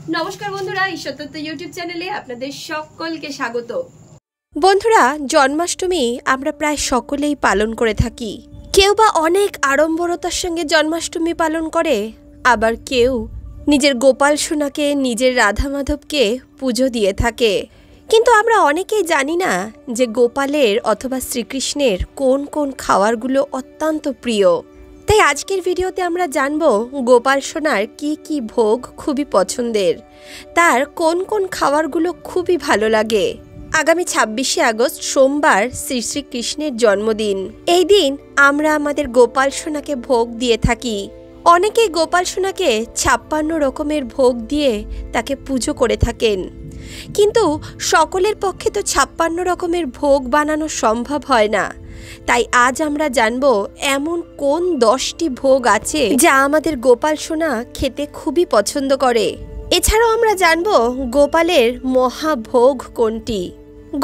নমস্কার বন্ধুরা, ঈশ্বর তত্ত্ব ইউটিউব চ্যানেলে আপনাদের সকলকে স্বাগত। বন্ধুরা, জন্মাষ্টমী আমরা প্রায় সকলেই পালন করে থাকি। কেউ বা অনেক আড়ম্বরতার সঙ্গে জন্মাষ্টমী পালন করে, আবার কেউ নিজের গোপাল সোনাকে, নিজের রাধা মাধবকে পুজো দিয়ে থাকে। কিন্তু আমরা অনেকেই জানি না যে গোপালের অথবা শ্রীকৃষ্ণের কোন কোন খাবারগুলো অত্যন্ত প্রিয়। তাই আজকের ভিডিওতে আমরা জানব গোপাল সোনার কি কি ভোগ খুবই পছন্দের, তার কোন কোন খাবারগুলো খুবই ভালো লাগে। আগামী ২৬শে আগস্ট সোমবার শ্রী শ্রীকৃষ্ণের জন্মদিন। এই দিন আমরা আমাদের গোপাল সোনাকে ভোগ দিয়ে থাকি। অনেকেই গোপাল সোনাকে ৫৬ রকমের ভোগ দিয়ে তাকে পুজো করে থাকেন, কিন্তু সকলের পক্ষে তো ৫৬ রকমের ভোগ বানানো সম্ভব হয় না। তাই আজ আমরা জানব এমন কোন ১০টি ভোগ আছে যা আমাদের গোপাল সোনা খেতে খুবই পছন্দ করে। এছাড়াও আমরা জানব গোপালের মহাভোগ কোনটি।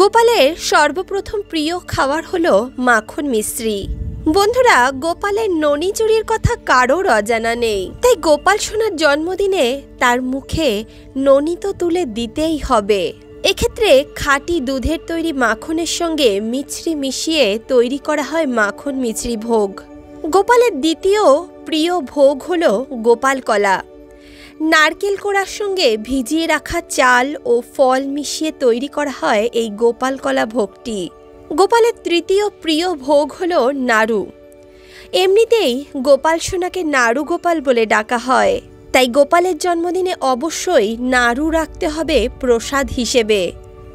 গোপালের সর্বপ্রথম প্রিয় খাবার হলো মাখন মিশ্রি। বন্ধুরা, গোপালের ননি চুরির কথা কারোর অজানা নেই, তাই গোপাল সোনার জন্মদিনে তার মুখে ননি তো তুলে দিতেই হবে। এক্ষেত্রে খাঁটি দুধের তৈরি মাখনের সঙ্গে মিছরি মিশিয়ে তৈরি করা হয় মাখন মিছরি ভোগ। গোপালের দ্বিতীয় প্রিয় ভোগ হলো গোপাল কলা। নারকেল কোড়ার সঙ্গে ভিজিয়ে রাখা চাল ও ফল মিশিয়ে তৈরি করা হয় এই গোপাল কলা ভোগটি। গোপালের তৃতীয় প্রিয় ভোগ হলো নাড়ু। এমনিতেই গোপাল সোনাকে নাড়ু গোপাল বলে ডাকা হয়, তাই গোপালের জন্মদিনে অবশ্যই নাড়ু রাখতে হবে প্রসাদ হিসেবে।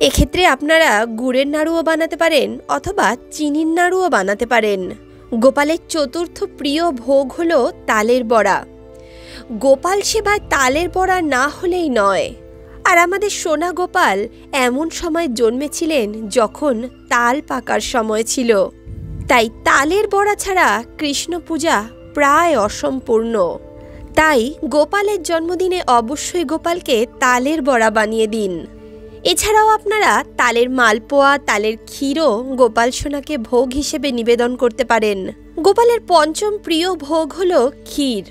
এক্ষেত্রে আপনারা গুড়ের নাড়ুও বানাতে পারেন অথবা চিনির নাড়ুও বানাতে পারেন। গোপালের চতুর্থ প্রিয় ভোগ হলো তালের বড়া। গোপাল সেবায় তালের বড়া না হলেই নয়। আর আমাদের সোনা গোপাল এমন সময় জন্মেছিলেন যখন তাল পাকার সময় ছিল, তাই তালের বড়া ছাড়া কৃষ্ণ পূজা প্রায় অসম্পূর্ণ। তাই গোপালের জন্মদিনে অবশ্যই গোপালকে তালের বড়া বানিয়ে দিন। এছাড়াও আপনারা তালের মালপোয়া, তালের ক্ষীরও গোপাল সোনাকে ভোগ হিসেবে নিবেদন করতে পারেন। গোপালের পঞ্চম প্রিয় ভোগ হলো ক্ষীর।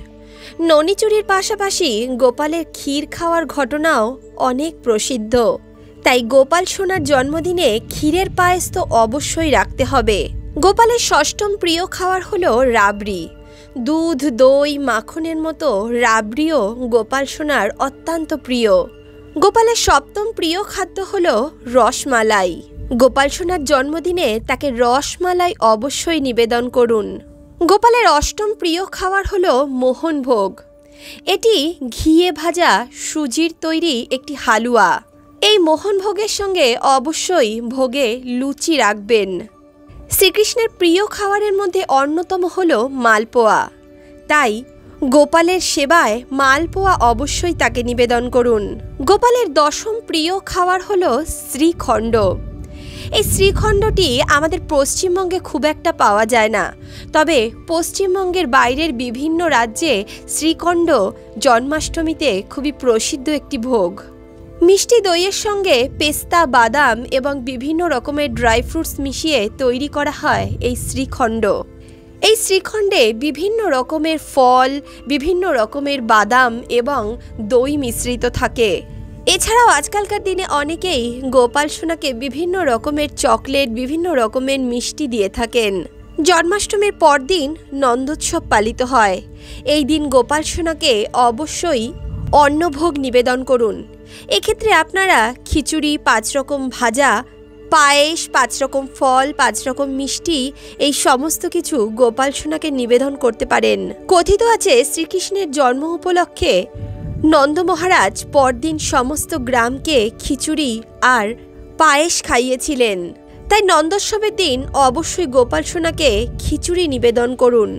ননিচুরির পাশাপাশি গোপালের ক্ষীর খাওয়ার ঘটনাও অনেক প্রসিদ্ধ, তাই গোপাল সোনার জন্মদিনে ক্ষীরের পায়েস তো অবশ্যই রাখতে হবে। গোপালের ষষ্ঠম প্রিয় খাবার হলো রাবড়ি। দুধ, দই, মাখনের মতো রাবড়িও গোপাল সোনার অত্যন্ত প্রিয়। গোপালের সপ্তম প্রিয় খাদ্য হলো রসমালাই। গোপাল সোনার জন্মদিনে তাকে রসমালাই অবশ্যই নিবেদন করুন। গোপালের অষ্টম প্রিয় খাবার হলো মোহনভোগ। এটি ঘিয়ে ভাজা সুজির তৈরি একটি হালুয়া। এই মোহনভোগের সঙ্গে অবশ্যই ভোগে লুচি রাখবেন। শ্রীকৃষ্ণের প্রিয় খাবারের মধ্যে অন্যতম হলো মালপোয়া, তাই গোপালের সেবায় মালপোয়া অবশ্যই তাকে নিবেদন করুন। গোপালের দশম প্রিয় খাবার হলো শ্রীখণ্ড। এই শ্রীখণ্ডটি আমাদের পশ্চিমবঙ্গে খুব একটা পাওয়া যায় না, তবে পশ্চিমবঙ্গের বাইরের বিভিন্ন রাজ্যে শ্রীখণ্ড জন্মাষ্টমীতে খুবই প্রসিদ্ধ একটি ভোগ। মিষ্টি দইয়ের সঙ্গে পেস্তা, বাদাম এবং বিভিন্ন রকমের ড্রাই ফ্রুটস মিশিয়ে তৈরি করা হয় এই শ্রীখণ্ড। এই শ্রীখণ্ডে বিভিন্ন রকমের ফল, বিভিন্ন রকমের বাদাম এবং দই মিশ্রিত থাকে। এছাড়াও আজকালকার দিনে অনেকেই গোপাল সোনাকে বিভিন্ন রকমের চকলেট, বিভিন্ন রকমের মিষ্টি দিয়ে থাকেন। জন্মাষ্টমীর পরদিন নন্দোৎসব পালিত হয়। এই দিন গোপাল সোনাকে অবশ্যই অন্নভোগ নিবেদন করুন। এক্ষেত্রে আপনারা খিচুড়ি, ৫ রকম ভাজা, পায়েস, ৫ রকম ফল, ৫ রকম মিষ্টি, এই সমস্ত কিছু গোপাল সোনাকে নিবেদন করতে পারেন। কথিত আছে শ্রীকৃষ্ণের জন্ম উপলক্ষে নন্দ মহারাজ পরদিন সমস্ত গ্রামকে খিচুড়ি আর পায়েস খাইয়েছিলেন, তাই নন্দোৎসবের দিন অবশ্যই গোপাল সোনাকে খিচুড়ি নিবেদন করুন।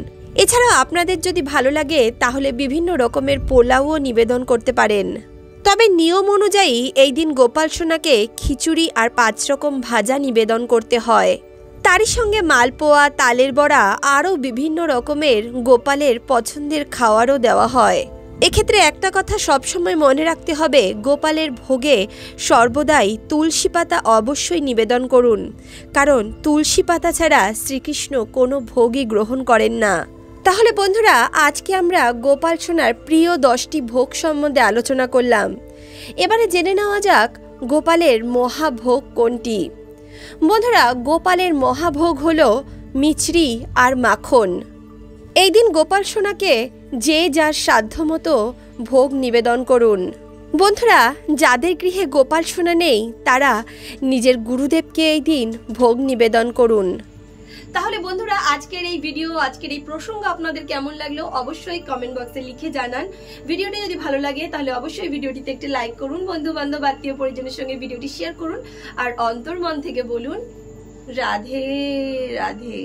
এছাড়াও আপনাদের যদি ভালো লাগে তাহলে বিভিন্ন রকমের পোলাওও নিবেদন করতে পারেন। তবে নিয়ম অনুযায়ী এই দিন গোপাল সোনাকে খিচুড়ি আর ৫ রকম ভাজা নিবেদন করতে হয়। তারই সঙ্গে মালপোয়া, তালের বড়া, আরও বিভিন্ন রকমের গোপালের পছন্দের খাওয়ারও দেওয়া হয়। এক্ষেত্রে একটা কথা সবসময় মনে রাখতে হবে, গোপালের ভোগে সর্বদাই তুলসী পাতা অবশ্যই নিবেদন করুন, কারণ তুলসী পাতা ছাড়া শ্রীকৃষ্ণ কোনো ভোগই গ্রহণ করেন না। তাহলে বন্ধুরা, আজকে আমরা গোপাল সোনার প্রিয় 10টি ভোগ সম্বন্ধে আলোচনা করলাম। এবারে জেনে নেওয়া যাক গোপালের মহাভোগ কোনটি। বন্ধুরা, গোপালের মহাভোগ হলো মিছরি আর মাখন। এই দিন গোপাল সোনাকে যে যার সাধ্যমতো ভোগ নিবেদন করুন। বন্ধুরা, যাদের গৃহে গোপাল সোনা নেই তারা নিজের গুরুদেবকে এই দিন ভোগ নিবেদন করুন। তাহলে বন্ধুরা, আজকের এই ভিডিও, আজকের এই প্রসঙ্গ আপনাদের কেমন লাগলো অবশ্যই কমেন্ট বক্সে লিখে জানান। ভিডিওটি যদি ভালো লাগে তাহলে অবশ্যই ভিডিওটিতে একটি লাইক করুন, বন্ধু বান্ধব আত্মীয় পরিজনের সঙ্গে ভিডিওটি শেয়ার করুন, আর অন্তর্মন থেকে বলুন রাধে রাধে।